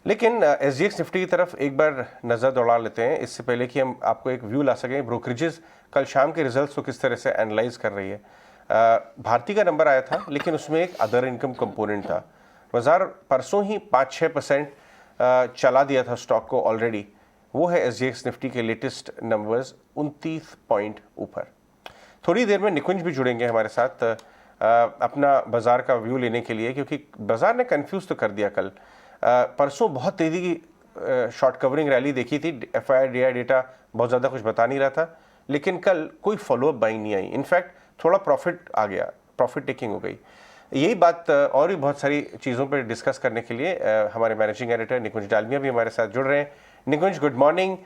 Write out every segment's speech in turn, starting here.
लेकिन SGX Nifty की तरफ एक बार नज़र दौड़ा लेते हैं इससे पहले कि हम आपको एक व्यू ला सकें। ब्रोकरेजेस कल शाम के रिजल्ट्स को किस तरह से एनालाइज कर रही है। भारती का नंबर आया था लेकिन उसमें एक अदर इनकम कंपोनेंट था। बाजार परसों ही 5-6% चला दिया था स्टॉक को ऑलरेडी। वो है SGX निफ्टी के लेटेस्ट नंबर्स 29 पॉइंट ऊपर। थोड़ी देर में निकुंज भी जुड़ेंगे हमारे साथ अपना बाजार का व्यू लेने के लिए, क्योंकि बाजार ने कंफ्यूज तो कर दिया कल। परसों बहुत तेजी की शॉर्ट कवरिंग रैली देखी थी। FII DI डेटा बहुत ज़्यादा कुछ बता नहीं रहा था, लेकिन कल कोई फॉलोअप बाइंग नहीं आई। इनफैक्ट थोड़ा प्रॉफिट आ गया, प्रॉफिट टेकिंग हो गई। यही बात और भी बहुत सारी चीज़ों पर डिस्कस करने के लिए हमारे मैनेजिंग एडिटर निकुंज डालमिया भी हमारे साथ जुड़ रहे हैं। निकुंज, गुड मॉर्निंग।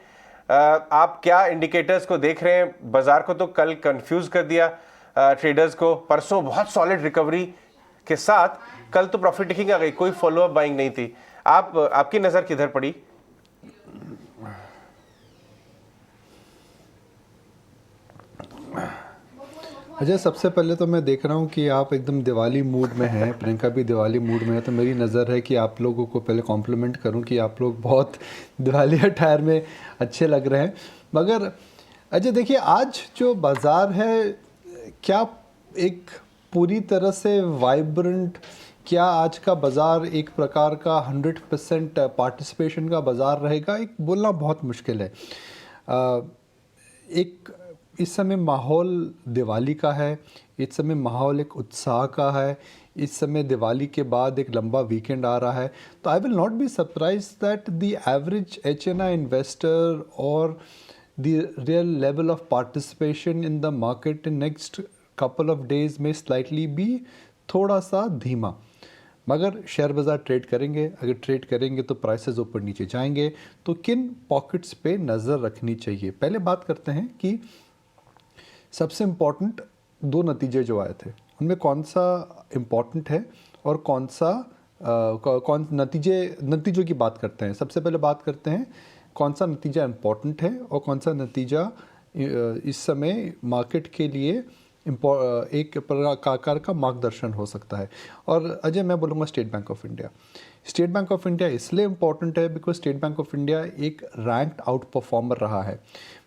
आप क्या इंडिकेटर्स को देख रहे हैं? बाजार को तो कल कंफ्यूज कर दिया ट्रेडर्स को। परसों बहुत सॉलिड रिकवरी के साथ कल तो प्रॉफिट टेकिंग आ गई, कोई फॉलोअप बाइंग नहीं थी। आपकी नज़र किधर पड़ी? अजय, सबसे पहले तो मैं देख रहा हूँ कि आप एकदम दिवाली मूड में हैं, प्रियंका भी दिवाली मूड में है, तो मेरी नज़र है कि आप लोगों को पहले कॉम्प्लीमेंट करूँ कि आप लोग बहुत दिवाली अटायर में अच्छे लग रहे हैं। मगर अजय देखिए, आज जो बाज़ार है, क्या एक पूरी तरह से वाइब्रेंट, क्या आज का बाज़ार एक प्रकार का 100% पार्टिसिपेशन का बाज़ार रहेगा, एक बोलना बहुत मुश्किल है। एक इस समय माहौल दिवाली का है, इस समय माहौल एक उत्साह का है, इस समय दिवाली के बाद एक लंबा वीकेंड आ रहा है। तो I will not be surprise that the average HNI investor और the real level of participation in the market in next couple of days में स्लाइटली भी थोड़ा सा धीमा। मगर शेयर बाज़ार ट्रेड करेंगे, अगर ट्रेड करेंगे तो प्राइसेस ऊपर नीचे जाएंगे। तो किन पॉकेट्स पे नज़र रखनी चाहिए? पहले बात करते हैं कि सबसे इम्पॉर्टेंट 2 नतीजे जो आए थे उनमें कौन सा इम्पॉर्टेंट है और कौन सा कौन नतीजों की बात करते हैं। सबसे पहले बात करते हैं कौन सा नतीजा इम्पॉर्टेंट है और कौन सा नतीजा इस समय मार्केट के लिए एक प्रकार का मार्गदर्शन हो सकता है। और अजय, मैं बोलूँगा state bank of India. State bank of India इसलिए इम्पॉर्टेंट है because state bank of India एक रैंक्ड आउट परफॉर्मर रहा है।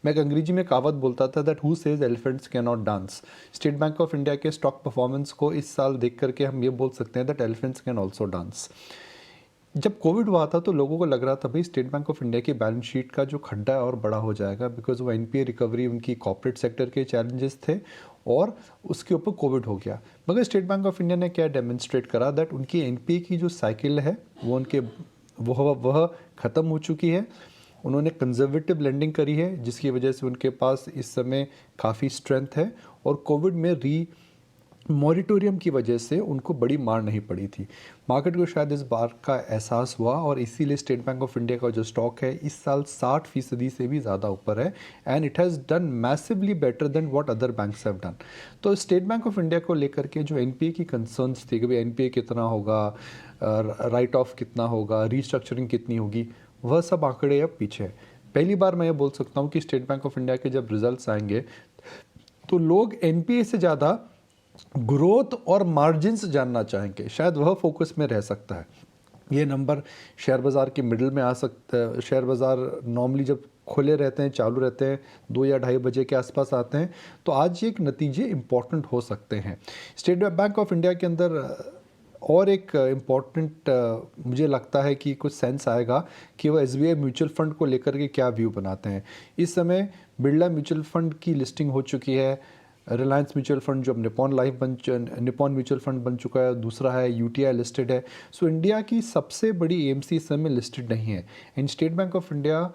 मैं एक अंग्रेजी में कहावत बोलता था that who says elephants can not dance. State bank of India के स्टॉक परफॉर्मेंस को इस साल देख करके हम ये बोल सकते हैं that elephants can also dance. जब कोविड हुआ था तो लोगों को लग रहा था भाई स्टेट बैंक ऑफ इंडिया की बैलेंस शीट का जो खड्डा है और बड़ा हो जाएगा, बिकॉज वो NPA रिकवरी, उनकी कॉर्पोरेट सेक्टर के चैलेंजेस थे और उसके ऊपर कोविड हो गया। मगर स्टेट बैंक ऑफ इंडिया ने क्या डेमोन्स्ट्रेट करा दैट उनकी NPA की जो साइकिल है वो उनके वह ख़त्म हो चुकी है। उन्होंने कंजर्वेटिव लेंडिंग करी है जिसकी वजह से उनके पास इस समय काफ़ी स्ट्रेंथ है और कोविड में मॉरिटोरियम की वजह से उनको बड़ी मार नहीं पड़ी थी। मार्केट को शायद इस बार का एहसास हुआ और इसीलिए स्टेट बैंक ऑफ इंडिया का जो स्टॉक है इस साल 60% से भी ज़्यादा ऊपर है and it has done massively better than what other banks have done. तो स्टेट बैंक ऑफ इंडिया को लेकर के जो NPA की कंसर्न्स थी कि भाई NPA कितना होगा, राइट ऑफ कितना होगा, रीस्ट्रक्चरिंग कितनी होगी, वह सब आंकड़े अब पीछे है। पहली बार मैं ये बोल सकता हूँ कि स्टेट बैंक ऑफ इंडिया के जब रिजल्ट्स आएंगे तो लोग NPA से ज़्यादा ग्रोथ और मार्जिन्स जानना चाहेंगे, शायद वह फोकस में रह सकता है। ये नंबर शेयर बाज़ार के मिडिल में आ सकता है। शेयर बाज़ार नॉर्मली जब खुले रहते हैं, चालू रहते हैं, 2 या 2:30 बजे के आसपास आते हैं, तो आज एक नतीजे इम्पॉर्टेंट हो सकते हैं। स्टेट बैंक ऑफ इंडिया के अंदर और एक इम्पॉर्टेंट मुझे लगता है कि कुछ सेंस आएगा कि वो SBI म्यूचुअल फंड को लेकर के क्या व्यू बनाते हैं। इस समय बिरला म्यूचुअल फंड की लिस्टिंग हो चुकी है, रिलायंस म्यूचुअल फंड जो निपॉन म्यूचुअल फंड बन चुका है, दूसरा है UTI लिस्टेड है। सो इंडिया की सबसे बड़ी AMC इस समय लिस्टेड नहीं है। And state bank of India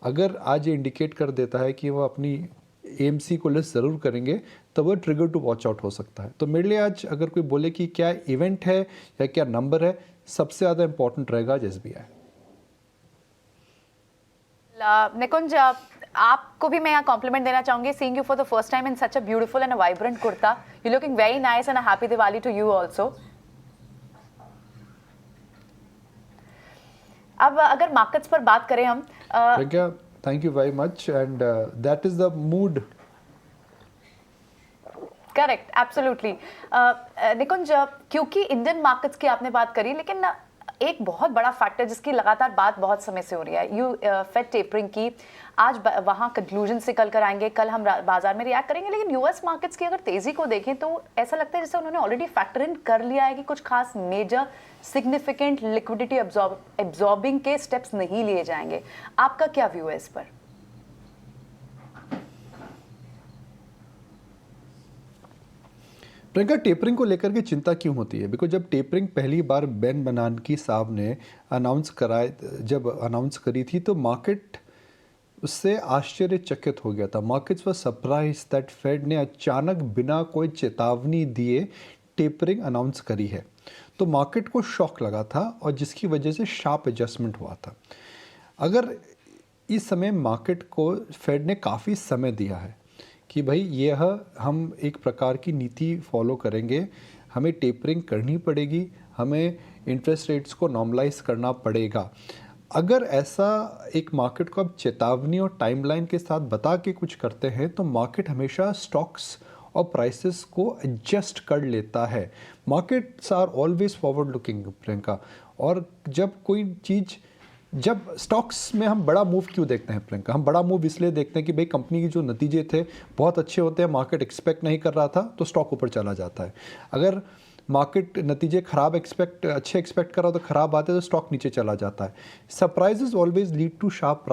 अगर आज ये इंडिकेट कर देता है कि वो अपनी AMC को लिस्ट ज़रूर करेंगे तो वह ट्रिगर टू वॉच आउट हो सकता है। तो मेरे लिए आज अगर कोई बोले कि क्या इवेंट है या क्या नंबर है, सबसे ज़्यादा इंपॉर्टेंट रहेगा आज SBI। निकुंज, आपको भी मैं यहाँ कॉम्प्लीमेंट देना चाहूंगी, seeing you for the first time in such a beautiful and a vibrant kurta. You looking very nice and a happy Diwali to you also. अब अगर मार्केट्स पर बात करें हम, thank you very much and that is the mood. Correct, absolutely. Nikunj, क्योंकि Indian markets की आपने बात करी, लेकिन एक बहुत बड़ा फैक्टर जिसकी लगातार बात बहुत समय से हो रही है, फेड टेपरिंग की। आज वहाँ कंक्लूजन से कल कर आएंगे, कल हम बाजार में रिएक्ट करेंगे, लेकिन यूएस मार्केट्स की अगर तेजी को देखें तो ऐसा लगता है जैसे उन्होंने ऑलरेडी फैक्टर इन कर लिया है कि कुछ खास मेजर सिग्निफिकेंट लिक्विडिटी एब्जॉर्बिंग के स्टेप्स नहीं लिए जाएंगे। आपका क्या व्यू है इस पर? प्रियंका, टेपरिंग को लेकर के चिंता क्यों होती है? बिकॉज जब टेपरिंग पहली बार बेन बनानकी साहब ने जब अनाउंस करी थी तो मार्केट उससे आश्चर्यचकित हो गया था। Markets were surprise that Fed ने अचानक बिना कोई चेतावनी दिए टेपरिंग अनाउंस करी है। तो मार्केट को शॉक लगा था और जिसकी वजह से शार्प एडजस्टमेंट हुआ था। अगर इस समय मार्केट को फेड ने काफ़ी समय दिया है कि भाई यह हम एक प्रकार की नीति फॉलो करेंगे, हमें टेपरिंग करनी पड़ेगी, हमें इंटरेस्ट रेट्स को नॉर्मलाइज करना पड़ेगा। अगर ऐसा एक मार्केट को अब चेतावनी और टाइमलाइन के साथ बता के कुछ करते हैं तो मार्केट हमेशा स्टॉक्स और प्राइसेस को एडजस्ट कर लेता है। Markets are always forward looking Priyanka. और जब स्टॉक्स में हम बड़ा मूव क्यों देखते हैं प्रियंका? हम बड़ा मूव इसलिए देखते हैं कि भाई कंपनी के जो नतीजे थे बहुत अच्छे होते हैं, मार्केट एक्सपेक्ट नहीं कर रहा था तो स्टॉक ऊपर चला जाता है। अगर मार्केट नतीजे अच्छे एक्सपेक्ट कर रहा हो तो खराब आते हैं तो स्टॉक नीचे चला जाता है। Surprises always lead to sharp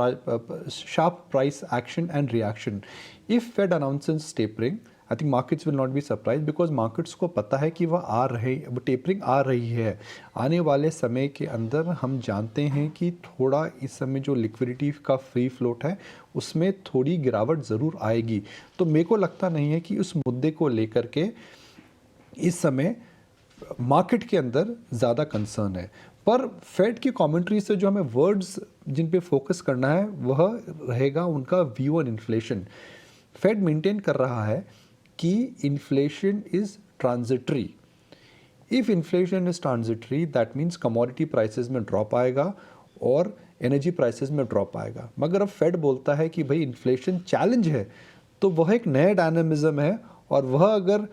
price action and reaction. If Fed announces tapering, I think markets will not be surprise because markets को पता है कि वो टेपरिंग आ रही है। आने वाले समय के अंदर हम जानते हैं कि थोड़ा इस समय जो लिक्विडिटी का फ्री फ्लोट है उसमें थोड़ी गिरावट ज़रूर आएगी। तो मेरे को लगता नहीं है कि उस मुद्दे को लेकर के इस समय मार्केट के अंदर ज़्यादा कंसर्न है। पर फेड की कमेंट्री से जो हमें वर्ड्स जिन पे फोकस करना है वह रहेगा उनका view on inflation. Fed maintain कर रहा है कि inflation is transitory. If inflation is transitory that means commodity prices में ड्रॉप आएगा और एनर्जी प्राइसेस में ड्रॉप आएगा। मगर अब फेड बोलता है कि भाई इन्फ्लेशन चैलेंज है तो वह एक नया डायनामिज्म है और वह अगर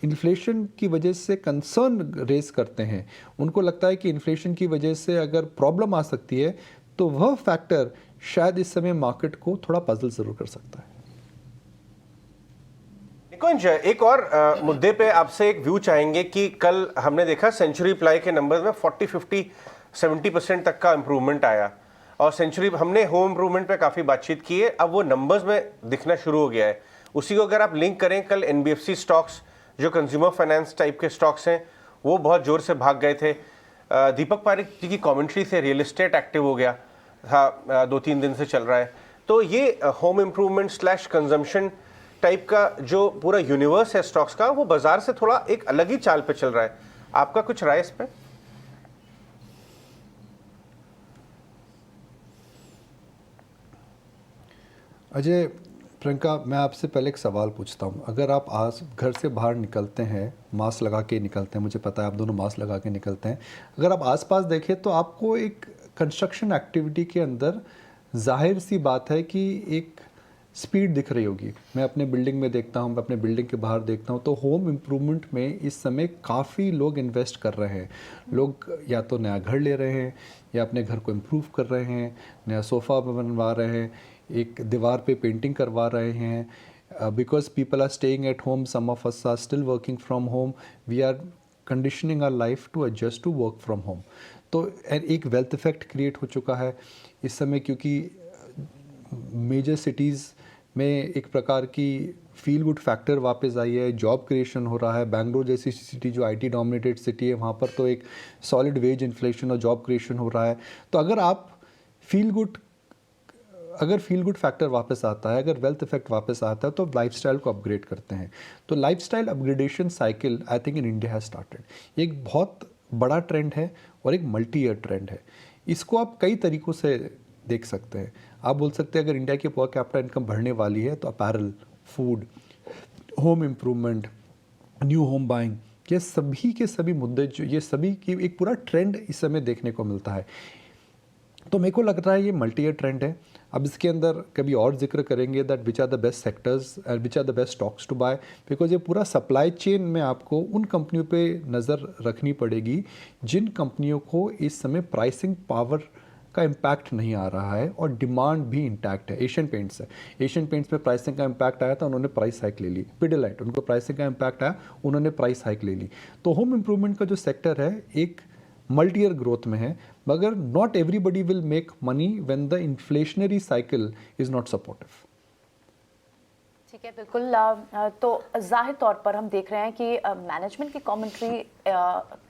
इन्फ्लेशन की वजह से कंसर्न रेज करते हैं, उनको लगता है कि इन्फ्लेशन की वजह से अगर प्रॉब्लम आ सकती है तो वह फैक्टर शायद इस समय मार्केट को थोड़ा पजल ज़रूर कर सकता है। निकुंज, एक और मुद्दे पे आपसे एक व्यू चाहेंगे कि कल हमने देखा सेंचुरी प्लाई के नंबर्स में 40, 50, 70% तक का इंप्रूवमेंट आया और सेंचुरी हमने होम इंप्रूवमेंट पे काफ़ी बातचीत की है, अब वो नंबर्स में दिखना शुरू हो गया है। उसी को अगर आप लिंक करें, कल एनबीएफसी स्टॉक्स जो कंज्यूमर फाइनेंस टाइप के स्टॉक्स हैं वो बहुत जोर से भाग गए थे। दीपक पारेख जी की कमेंट्री से रियल एस्टेट एक्टिव हो गया था, 2-3 दिन से चल रहा है। तो ये होम इम्प्रूवमेंट / कंजम्पशन टाइप का जो पूरा यूनिवर्स है स्टॉक्स का, वो बाजार से थोड़ा एक अलग ही चाल पे चल रहा है। आपका कुछ राय इस पे? अजय, प्रियंका, मैं आपसे पहले एक सवाल पूछता हूँ। अगर आप आज घर से बाहर निकलते हैं, मास्क लगा के निकलते हैं, मुझे पता है आप दोनों मास्क लगा के निकलते हैं, अगर आप आसपास देखें तो आपको एक कंस्ट्रक्शन एक्टिविटी के अंदर जाहिर सी बात है कि एक स्पीड दिख रही होगी। मैं अपने बिल्डिंग में देखता हूँ, मैं अपने बिल्डिंग के बाहर देखता हूँ तो होम इम्प्रूवमेंट में इस समय काफ़ी लोग इन्वेस्ट कर रहे हैं। लोग या तो नया घर ले रहे हैं या अपने घर को इम्प्रूव कर रहे हैं, नया सोफ़ा बनवा रहे हैं, एक दीवार पे पेंटिंग करवा रहे हैं। Because people are staying at home, some of us are still working from home, we are conditioning our life to adjust to work from home. तो एक वेल्थ इफेक्ट क्रिएट हो चुका है इस समय, क्योंकि मेजर सिटीज़ में एक प्रकार की फील गुड फैक्टर वापस आई है, जॉब क्रिएशन हो रहा है। बैंगलोर जैसी सिटी जो आईटी डोमिनेटेड सिटी है, वहाँ पर तो एक सॉलिड वेज इन्फ्लेशन और जॉब क्रिएशन हो रहा है। तो अगर फील गुड फैक्टर वापस आता है, अगर वेल्थ इफेक्ट वापस आता है तो लाइफस्टाइल को अपग्रेड करते हैं। तो lifestyle upgradation cycle I think in India has started. एक बहुत बड़ा ट्रेंड है और एक मल्टी ईयर ट्रेंड है। इसको आप कई तरीक़ों से देख सकते हैं। आप बोल सकते हैं अगर इंडिया की पर कैपिटा इनकम बढ़ने वाली है तो apparel, food, home improvement, new home buying, ये सभी के सभी मुद्दे जो ये सभी की एक पूरा ट्रेंड इस समय देखने को मिलता है। तो मेरे को लग रहा है ये मल्टी ईयर ट्रेंड है। अब इसके अंदर कभी और जिक्र करेंगे that which are the best sectors and which are the best stocks to buy, because ये पूरा सप्लाई चेन में आपको उन कंपनियों पे नज़र रखनी पड़ेगी जिन कंपनियों को इस समय प्राइसिंग पावर का इम्पैक्ट नहीं आ रहा है और डिमांड भी इंटैक्ट है। एशियन पेंट्स है, एशियन पेंट्स में प्राइसिंग का इम्पैक्ट आया था, उन्होंने प्राइस हाइक ले ली। पिडिलाइट, उनको प्राइसिंग का इम्पैक्ट आया, उन्होंने प्राइस हाइक ले ली। तो होम इम्प्रूवमेंट का जो सेक्टर है एक मल्टी ईयर ग्रोथ में है, मगर not everybody will make money when the inflationary cycle is not supportive. ठीक है, बिल्कुल। तो जाहिर तौर पर हम देख रहे हैं कि मैनेजमेंट की कमेंट्री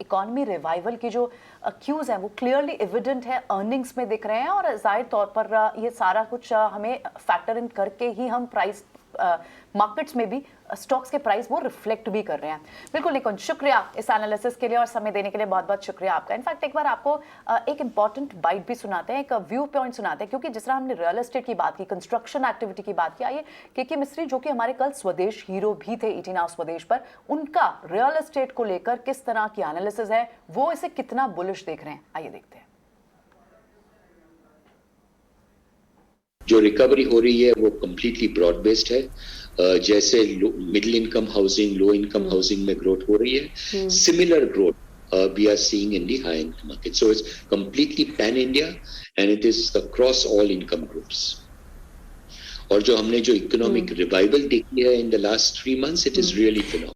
इकोनॉमी रिवाइवल की जो क्यूज हैं वो क्लियरली एविडेंट है, अर्निंग्स में दिख रहे हैं, और जाहिर तौर पर ये सारा कुछ हमें फैक्टर इन करके ही हम प्राइस मार्केट्स में भी स्टॉक्स के प्राइस वो रिफ्लेक्ट भी कर रहे हैं। बिल्कुल निकुंज, शुक्रिया इस एनालिसिस के लिए और समय देने के लिए, बहुत बहुत शुक्रिया आपका। इनफैक्ट एक बार आपको एक इंपॉर्टेंट बाइट भी सुनाते हैं, एक व्यू पॉइंट सुनाते हैं, क्योंकि जिस तरह हमने रियल एस्टेट की बात की, कंस्ट्रक्शन एक्टिविटी की बात की, आइए के मिस्त्री जो कि हमारे कल स्वदेश हीरो भी थे ईटी नाउ स्वदेश पर, उनका रियल एस्टेट को लेकर किस तरह की एनालिसिस है, वो इसे कितना बुलिश देख रहे हैं, आइए देखते हैं। जो रिकवरी हो रही है वो कंप्लीटली ब्रॉड बेस्ड है। जैसे middle income housing, low income housing में ग्रोथ हो रही है, similar growth we are seeing in the high income market. So it's completely pan India and it is across all income groups. और जो हमने जो इकोनॉमिक रिवाइवल देखी है in the last 3 months, it is really phenomenal.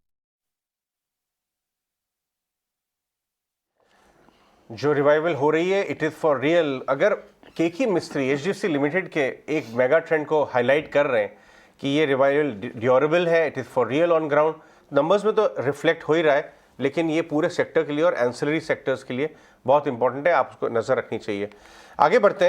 जो revival हो रही है इट इज़ फॉर रियल। अगर केकी मिस्त्री एचडीएफसी लिमिटेड के एक मेगा ट्रेंड को हाईलाइट कर रहे हैं कि ये रिवाइवल ड्यूरेबल है, it is for real on ground, numbers में तो रिफ्लेक्ट हो ही रहा है, लेकिन ये पूरे सेक्टर के लिए और एंसिलरी सेक्टर्स के लिए बहुत इंपॉर्टेंट है, आप उसको नज़र रखनी चाहिए। आगे बढ़ते हैं।